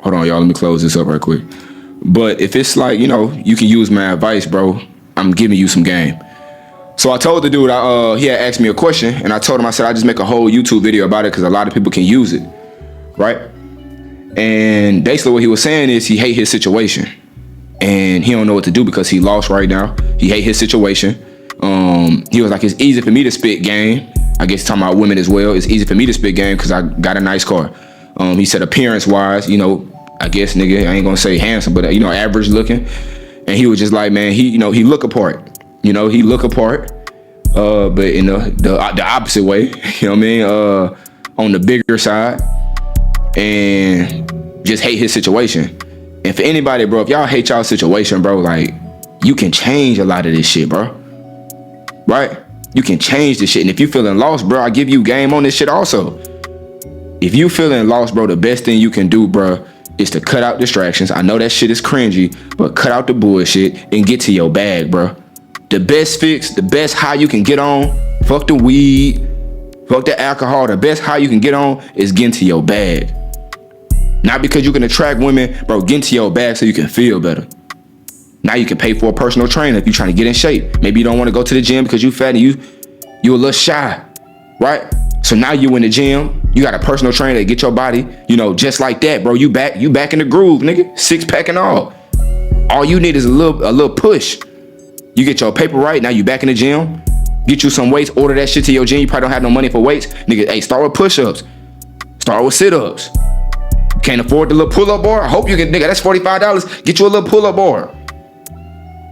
Hold on, y'all. Let me close this up right quick. But if it's like, you know, you can use my advice, bro, I'm giving you some game. So I told the dude, he had asked me a question, and I told him, I said, I just make a whole YouTube video about it because a lot of people can use it, right? And basically what he was saying is he hate his situation, and he don't know what to do because he lost right now. He hate his situation. He was like, it's easy for me to spit game. I guess talking about women as well. It's easy for me to spit game because I got a nice car. He said appearance wise, you know, I guess nigga, I ain't gonna say handsome, but you know, average looking. And he was just like, man, he look apart. You know, he look apart, but in the opposite way. You know what I mean? On the bigger side, and just hate his situation. And for anybody, bro, if y'all hate y'all situation, bro, like you can change a lot of this shit, bro. Right? You can change this shit. And if you feeling lost, bro, I give you game on this shit also. If you feeling lost, bro, the best thing you can do, bro, is to cut out distractions. I know that shit is cringy, but cut out the bullshit and get to your bag, bro. The best fix, the best high you can get on, fuck the weed, fuck the alcohol, the best high you can get on is get into your bag. Not because you can attract women, bro, get into your bag so you can feel better. Now you can pay for a personal trainer if you're trying to get in shape. Maybe you don't want to go to the gym because you fat and you a little shy, right? So now you in the gym, you got a personal trainer to get your body, you know, just like that, bro. You back in the groove, nigga. 6-pack and all. All you need is a little push. You get your paper right, now you back in the gym. Get you some weights, order that shit to your gym. You probably don't have no money for weights. Nigga, hey, start with push-ups. Start with sit-ups. Can't afford the little pull-up bar? I hope you can, nigga, that's $45. Get you a little pull-up bar.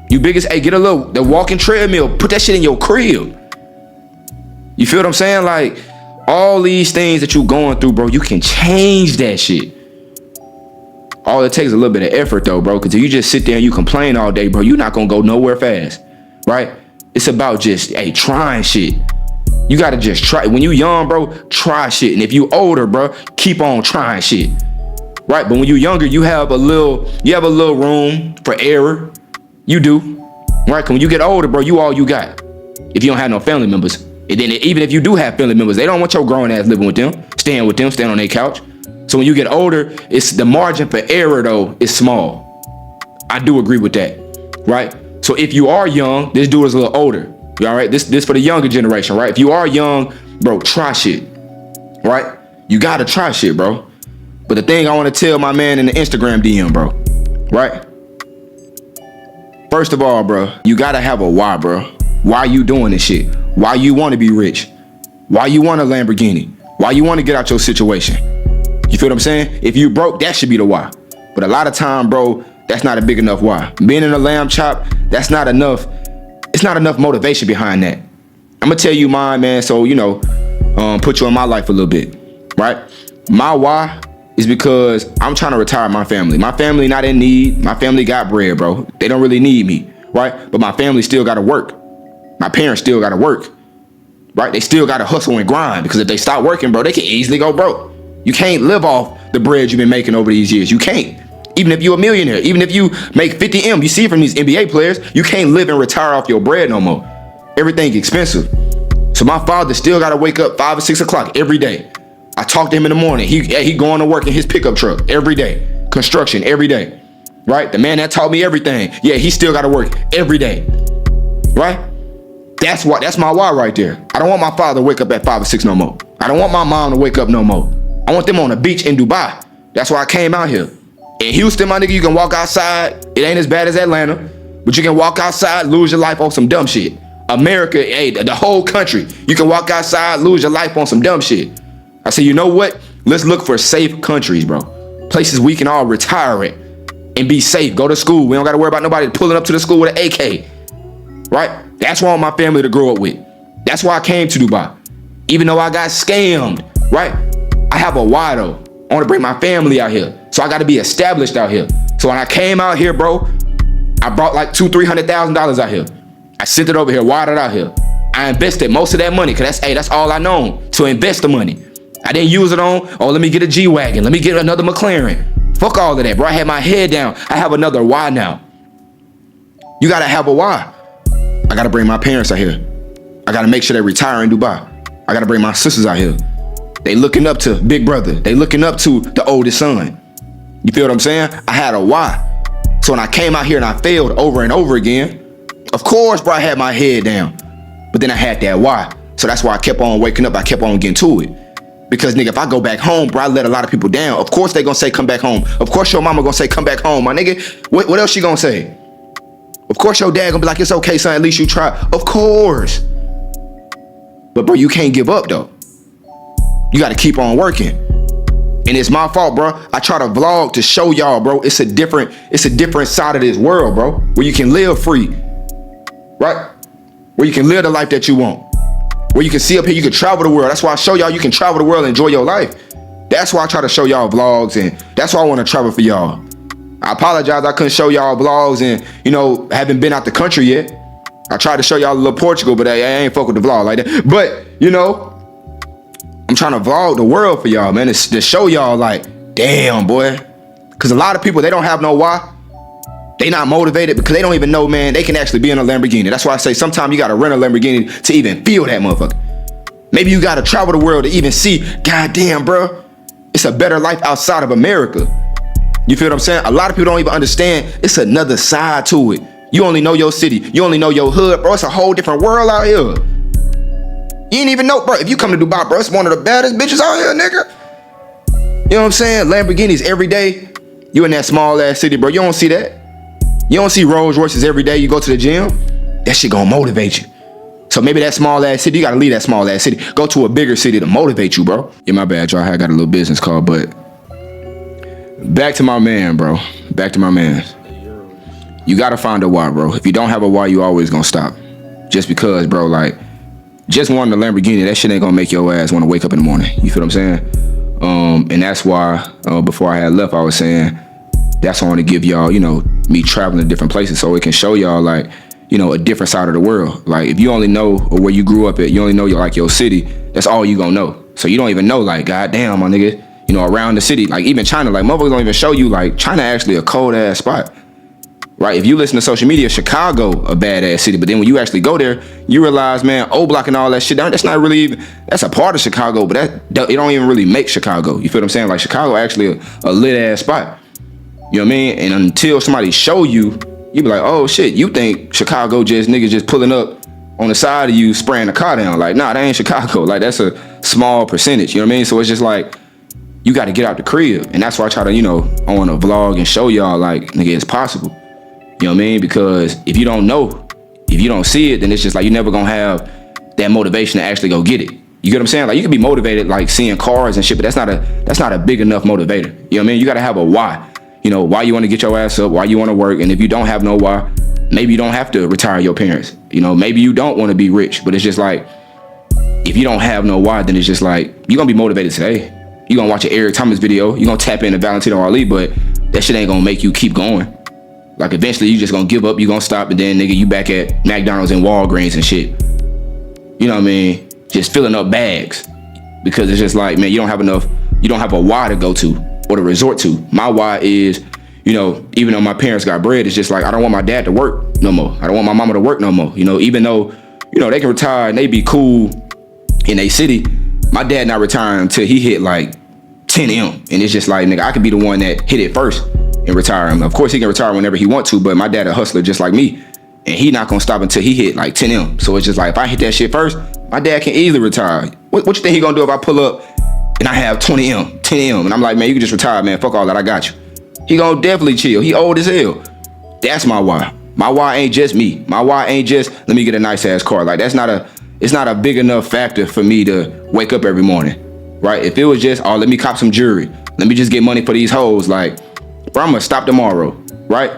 You biggest, hey, get the walking treadmill. Put that shit in your crib. You feel what I'm saying? Like, all these things that you going through, bro, you can change that shit. All it takes is a little bit of effort though, bro, because if you just sit there and you complain all day, bro, you're not gonna go nowhere fast, right? It's about just, hey, trying shit. You gotta just try. When you young, bro, try shit. And if you older, bro, keep on trying shit, right? But when you younger, you have a little room for error. You do, right? Cause when you get older, bro, you all you got. If you don't have no family members. And then even if you do have family members, they don't want your grown ass living with them, staying on their couch. So when you get older, it's the margin for error though is small. I do agree with that, right? So if you are young, this dude is a little older. All right, this for the younger generation, right? If you are young, bro, try shit, right? You gotta try shit, bro. But the thing I want to tell my man in the Instagram DM, bro, right? First of all, bro, you gotta have a why, bro. Why you doing this shit? Why you want to be rich? Why you want a Lamborghini? Why you want to get out your situation? You feel what I'm saying? If you broke, that should be the why. But a lot of time, bro, that's not a big enough why. Being in a lamb chop, that's not enough. It's not enough motivation behind that. I'm gonna tell you mine, man. So, you know, put you in my life a little bit, right? My why is because I'm trying to retire my family. My family not in need. My family got bread, bro. They don't really need me, right? But my family still gotta work. My parents still gotta work, right? They still gotta hustle and grind because if they stop working, bro, they can easily go broke. You can't live off the bread you've been making over these years. You can't. Even if you're a millionaire, even if you make 50 M, you see it from these NBA players, you can't live and retire off your bread no more. Everything's expensive. So my father still gotta wake up 5 or 6 o'clock every day. I talk to him in the morning. He going to work in his pickup truck every day. Construction every day, right? The man that taught me everything. Yeah, he still gotta work every day, right? That's my why right there. I don't want my father to wake up at 5 or 6 no more. I don't want my mom to wake up no more. I want them on the beach in Dubai. That's why I came out here. In Houston, my nigga, you can walk outside. It ain't as bad as Atlanta, but you can walk outside, lose your life on some dumb shit. America, hey, the whole country, you can walk outside, lose your life on some dumb shit. I say, you know what? Let's look for safe countries, bro. Places we can all retire at and be safe. Go to school. We don't got to worry about nobody pulling up to the school with an AK, right? That's what I want my family to grow up with. That's why I came to Dubai. Even though I got scammed, right? I have a why though. I want to bring my family out here. So I got to be established out here. So when I came out here, bro, I brought like $200,000-$300,000 out here. I sent it over here, wired it out here. I invested most of that money because that's all I know to invest the money. I didn't use it on, oh, let me get a G-Wagon. Let me get another McLaren. Fuck all of that, bro. I had my head down. I have another why now. You got to have a why. I got to bring my parents out here. I got to make sure they retire in Dubai. I got to bring my sisters out here. They looking up to big brother. They looking up to the oldest son. You feel what I'm saying? I had a why. So when I came out here and I failed over and over again, of course, bro, I had my head down. But then I had that why. So that's why I kept on waking up. I kept on getting to it. Because, nigga, if I go back home, bro, I let a lot of people down. Of course they gonna say, come back home. Of course your mama gonna say, come back home, my nigga. What else she gonna say? Of course your dad gonna be like, it's okay, son, at least you try. Of course. But, bro, you can't give up, though. You gotta keep on working. And it's my fault, bro. I try to vlog to show y'all, bro, it's a different side of this world, bro, where you can live free, right? Where you can live the life that you want. Where you can see up here, you can travel the world. That's why I show y'all you can travel the world and enjoy your life. That's why I try to show y'all vlogs, and that's why I want to travel for y'all. I apologize I couldn't show y'all vlogs and, you know, haven't been out the country yet. I tried to show y'all a little Portugal, but I ain't fuck with the vlog like that. But, you know, I'm trying to vlog the world for y'all, man, to show y'all like, damn, boy. Because a lot of people, they don't have no why. They not motivated because they don't even know, man, they can actually be in a Lamborghini. That's why I say sometimes you got to rent a Lamborghini to even feel that motherfucker. Maybe you got to travel the world to even see, goddamn, bro, it's a better life outside of America. You feel what I'm saying? A lot of people don't even understand it's another side to it. You only know your city. You only know your hood, bro. It's a whole different world out here. You ain't even know, bro. If you come to Dubai, bro, it's one of the baddest bitches out here, nigga. You know what I'm saying? Lamborghinis every day. You in that small ass city, bro. You don't see that. You don't see Rolls Royces every day you go to the gym. That shit gonna motivate you. So maybe that small ass city, you gotta leave that small ass city. Go to a bigger city to motivate you, bro. Yeah, my bad, y'all. I got a little business call, but back to my man, bro. Back to my man. You gotta find a why, bro. If you don't have a why, you always gonna stop. Just because, bro, like, just wanting a Lamborghini, that shit ain't gonna make your ass wanna wake up in the morning. You feel what I'm saying? And that's why, before I had left, I was saying, that's why I want to give y'all, you know, me traveling to different places so it can show y'all, like, you know, a different side of the world. Like, if you only know where you grew up at, you only know your city, that's all you gonna know. So you don't even know, like, goddamn, my nigga, you know, around the city, like even China, like motherfuckers don't even show you, like, China actually a cold ass spot, right? If you listen to social media, Chicago a badass city, but then when you actually go there, you realize, man, O Block and all that shit, that's not really even, that's a part of Chicago, but it don't even really make Chicago. You feel what I'm saying? Like, Chicago actually a lit ass spot. You know what I mean? And until somebody show you, you be like, oh shit, you think Chicago just niggas just pulling up on the side of you spraying the car down. Like, nah, that ain't Chicago. Like, that's a small percentage, you know what I mean? So it's just like, you got to get out the crib. And that's why I try to, you know, I want to vlog and show y'all, like, nigga, it's possible. You know what I mean? Because if you don't know, if you don't see it, then it's just like, you never gonna have that motivation to actually go get it. You get what I'm saying? Like, you can be motivated, like, seeing cars and shit, but that's not a big enough motivator. You know what I mean? You got to have a why. You know, why you want to get your ass up, why you want to work. And if you don't have no why, maybe you don't have to retire your parents. You know, maybe you don't want to be rich, but it's just like, if you don't have no why, then it's just like, you're going to be motivated today. You're going to watch an Eric Thomas video. You're going to tap into Valentino Ali, but that shit ain't going to make you keep going. Like, eventually you just going to give up. You're going to stop, and then, nigga, you back at McDonald's and Walgreens and shit. You know what I mean? Just filling up bags. Because it's just like, man, you don't have a why to go to or to resort to. My why is, you know, even though my parents got bread, it's just like, I don't want my dad to work no more. I don't want my mama to work no more. You know, even though, you know, they can retire and they be cool in a city, my dad not retiring until he hit like 10M. And it's just like, nigga, I could be the one that hit it first and retire him. Of course, he can retire whenever he want to, but my dad a hustler just like me. And he not gonna stop until he hit like 10M. So it's just like, if I hit that shit first, my dad can easily retire. What you think he gonna do if I pull up and I have 20M, 10M, and I'm like, man, you can just retire, man. Fuck all that, I got you. He gonna definitely chill. He old as hell. That's my why. My why ain't just me. My why ain't just, let me get a nice ass car. Like, it's not a big enough factor for me to wake up every morning, right? If it was just, oh, let me cop some jewelry, let me just get money for these hoes, like, bro, I'm gonna stop tomorrow, right?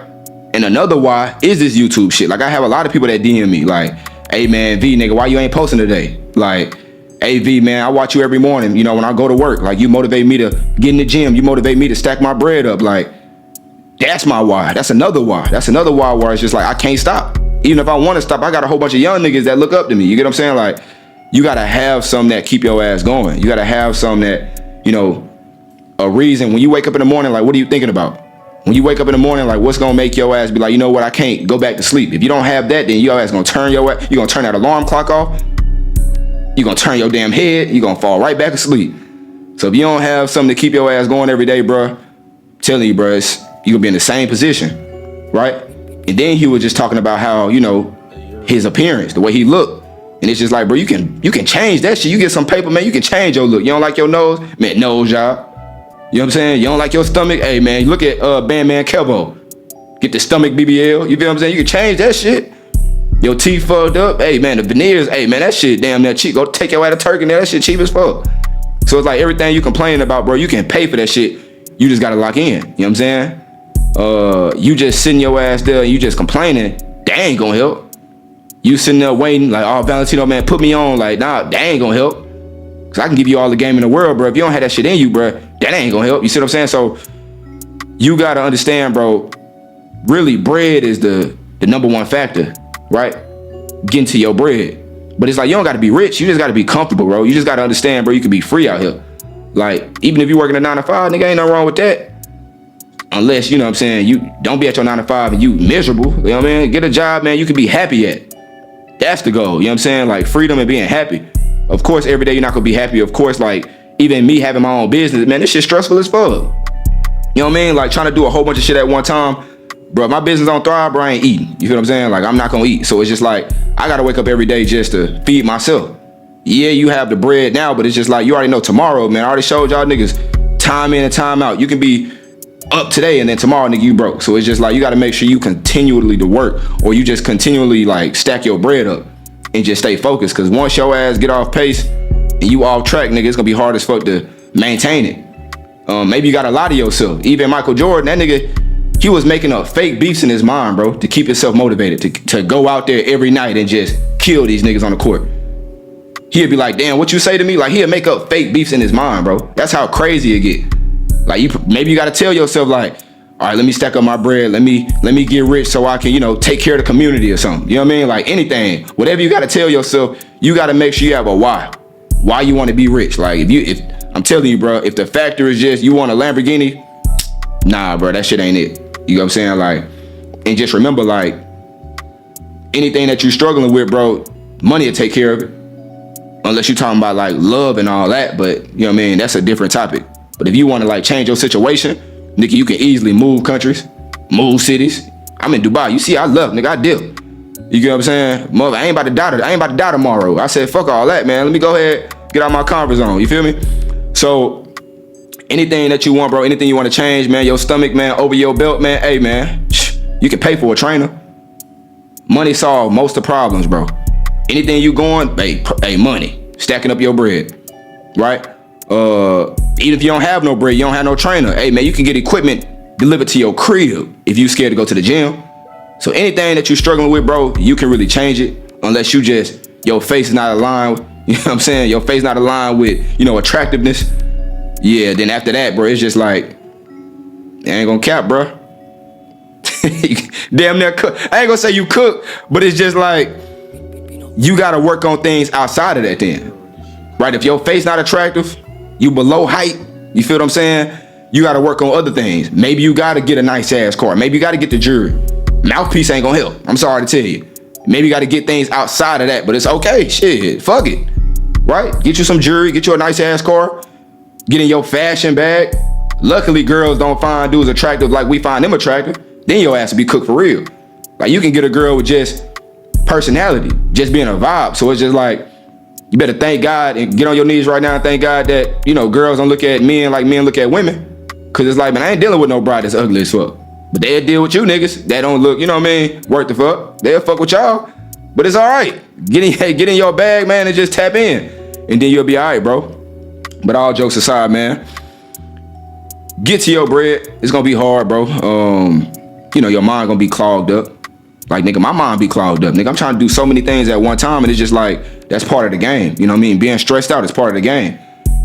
And another why is this YouTube shit. Like, I have a lot of people that DM me, like, hey man, V, nigga, why you ain't posting today? Like, hey V, man, I watch you every morning, you know, when I go to work. Like, you motivate me to get in the gym. You motivate me to stack my bread up. Like, that's my why. That's another why. That's another why where it's just like, I can't stop. Even if I want to stop, I got a whole bunch of young niggas that look up to me. You get what I'm saying? Like, you got to have something that keep your ass going. You got to have something that, you know, a reason. When you wake up in the morning, like, what are you thinking about? When you wake up in the morning, like, what's gonna make your ass be like, you know what, I can't go back to sleep. If you don't have that, then your ass gonna turn you're gonna turn that alarm clock off. You're gonna turn your damn head. You're gonna fall right back asleep. So if you don't have something to keep your ass going every day, bro, telling you, bro, you gonna be in the same position, right? And then he was just talking about how, you know, his appearance, the way he looked. And it's just like, bro, you can change that shit. You get some paper, man, you can change your look. You don't like your nose? Man, nose job. You know what I'm saying? You don't like your stomach? Hey, man, look at Bandman Kevo. Get the stomach BBL. You feel what I'm saying? You can change that shit. Your teeth fucked up. Hey, man, the veneers. Hey, man, that shit damn near cheap. Go take your ass to Turkey. That shit cheap as fuck. So it's like everything you complaining about, bro, you can pay for that shit. You just gotta lock in. You know what I'm saying? You just sitting your ass there and you just complaining. That ain't gonna help. You sitting there waiting like, oh, Valentino, man, put me on. Like, nah, that ain't gonna help. Cause I can give you all the game in the world, bro. If you don't have that shit in you, bro, that ain't gonna help. You see what I'm saying? So you gotta understand, bro, really bread is the number one factor, right? Getting to your bread. But it's like, you don't gotta be rich. You just gotta be comfortable, bro. You just gotta understand, bro, you can be free out here. Like, even if you working a 9 to 5, nigga, ain't nothing wrong with that. Unless, you know what I'm saying, you don't be at your 9 to 5 and you miserable. You know what I mean? Get a job, man, you can be happy at. That's the goal. You know what I'm saying? Like, freedom and being happy. Of course, every day you're not gonna be happy. Of course, like, even me having my own business, man, this shit stressful as fuck. You know what I mean? Like, trying to do a whole bunch of shit at one time. Bro, if my business don't thrive, bro, I ain't eating. You feel what I'm saying? Like, I'm not gonna eat. So it's just like, I gotta wake up every day just to feed myself. Yeah, you have the bread now, but it's just like, you already know tomorrow, man. I already showed y'all niggas time in and time out. You can be up today and then tomorrow, nigga, you broke. So it's just like, you gotta make sure you continually to work, or you just continually like stack your bread up and just stay focused. Cause once your ass get off pace and you off track, nigga, it's gonna be hard as fuck to maintain it. Maybe you gotta lie to yourself. Even Michael Jordan, that nigga, he was making up fake beefs in his mind, bro, to keep himself motivated, to go out there every night and just kill these niggas on the court. He'd be like, damn, what you say to me? Like, he'd make up fake beefs in his mind, bro. That's how crazy it get. Like, maybe you gotta tell yourself, like, all right, let me stack up my bread. Let me get rich so I can, you know, take care of the community or something. You know what I mean? Like, anything, whatever you gotta tell yourself, you gotta make sure you have a why. Why you want to be rich? Like, if I'm telling you, bro, if the factor is just you want a Lamborghini, nah, bro, that shit ain't it. You know what I'm saying? Like, and just remember, like, anything that you're struggling with, bro, money will take care of it. Unless you're talking about like love and all that, but you know what I mean? That's a different topic. But if you want to like change your situation, nigga, you can easily move countries, move cities. I'm in Dubai. You see, I love, nigga, I deal. You get what I'm saying? Mother, I ain't about to die tomorrow. I said, fuck all that, man. Let me go ahead, get out my comfort zone. You feel me? So anything that you want, bro, anything you want to change, man, your stomach, man, over your belt, man, hey, man, you can pay for a trainer. Money solve most of the problems, bro. Anything you going, hey, money, stacking up your bread, right? Even if you don't have no bread, you don't have no trainer, hey, man, you can get equipment delivered to your crib if you scared to go to the gym. So anything that you're struggling with, bro, you can really change it unless you just, your face is not aligned, you know what I'm saying? Your face not aligned with, you know, attractiveness. Yeah, then after that, bro, it's just like, it ain't gonna cap, bro. Damn near cook. I ain't gonna say you cook, but it's just like, you gotta work on things outside of that then, right? If your face not attractive, you below height, you feel what I'm saying? You gotta work on other things. Maybe you gotta get a nice ass car. Maybe you gotta get the jewelry. Mouthpiece ain't gonna help. I'm sorry to tell you. Maybe you gotta get things outside of that, but it's okay, shit, fuck it, right? Get you some jewelry, get you a nice ass car, get in your fashion bag. Luckily, girls don't find dudes attractive like we find them attractive. Then your ass will be cooked for real. Like, you can get a girl with just personality, just being a vibe. So it's just like, you better thank God and get on your knees right now and thank God that, you know, girls don't look at men like men look at women. Cause it's like, man, I ain't dealing with no bride that's ugly as fuck. But they'll deal with you niggas that don't look, you know what I mean, worth the fuck. They'll fuck with y'all. But it's all right. Get in your bag, man, and just tap in. And then you'll be all right, bro. But all jokes aside, man, get to your bread. It's gonna be hard, bro. You know, your mind gonna be clogged up. Like, nigga, my mind be clogged up. Nigga, I'm trying to do so many things at one time, and it's just like, that's part of the game. You know what I mean? Being stressed out is part of the game.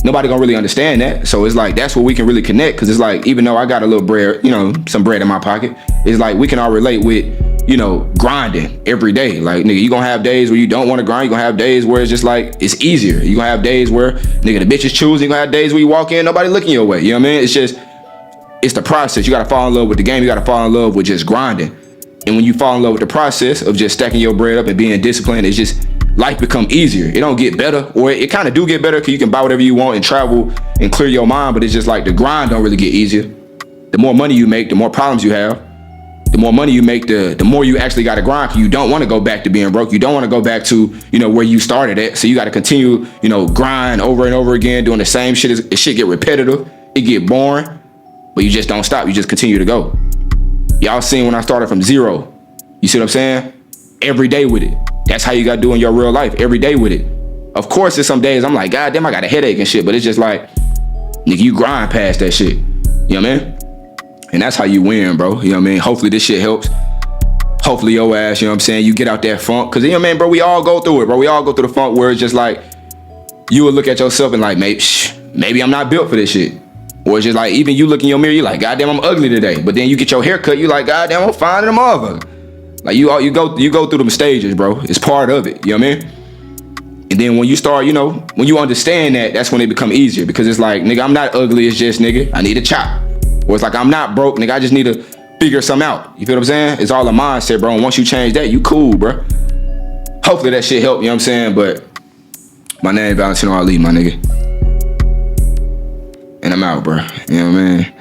Nobody gonna really understand that. So it's like, that's where we can really connect. Cause it's like, even though I got a little bread, you know, some bread in my pocket, it's like, we can all relate with, you know, grinding every day. Like, nigga, you gonna have days where you don't wanna grind. You gonna have days where it's just like, it's easier. You gonna have days where, nigga, the bitch is choosing. You gonna have days where you walk in, nobody looking your way. You know what I mean? It's just, it's the process. You gotta fall in love with the game. You gotta fall in love with just grinding. And when you fall in love with the process of just stacking your bread up and being disciplined, it's just, life become easier. It don't get better, or it kind of do get better because you can buy whatever you want and travel and clear your mind, but it's just like the grind don't really get easier. The more money you make, the more problems you have. The more money you make, the more you actually got to grind. You don't want to go back to being broke. You don't want to go back to, where you started at. So you got to continue, grind over and over again, doing the same shit. It shit get repetitive. It get boring, but you just don't stop. You just continue to go. Y'all seen when I started from zero. You see what I'm saying? Every day with it. That's how you got to do in your real life. Every day with it. Of course, there's some days I'm like, God damn, I got a headache and shit. But it's just like, nigga, you grind past that shit. You know what I mean? And that's how you win, bro. You know what I mean? Hopefully this shit helps. Hopefully your ass, you know what I'm saying, you get out that funk. Cause bro, we all go through it, bro. We all go through the funk where it's just like, you will look at yourself and like, maybe I'm not built for this shit. Or it's just like, even you look in your mirror, you like, God damn, I'm ugly today. But then you get your hair cut, you like, God damn, I'm fine in a motherfucker. Like you go through them stages, bro. It's part of it, you know what I mean? And then when you start, when you understand that, that's when it become easier. Because it's like, nigga, I'm not ugly, it's just, nigga, I need a chop. Or it's like, I'm not broke, nigga, I just need to figure something out. You feel what I'm saying? It's all a mindset, bro. And once you change that, you cool, bro. Hopefully that shit help, you know what I'm saying? But my name Valentino Ali, my nigga. And I'm out, bro. You know what I mean?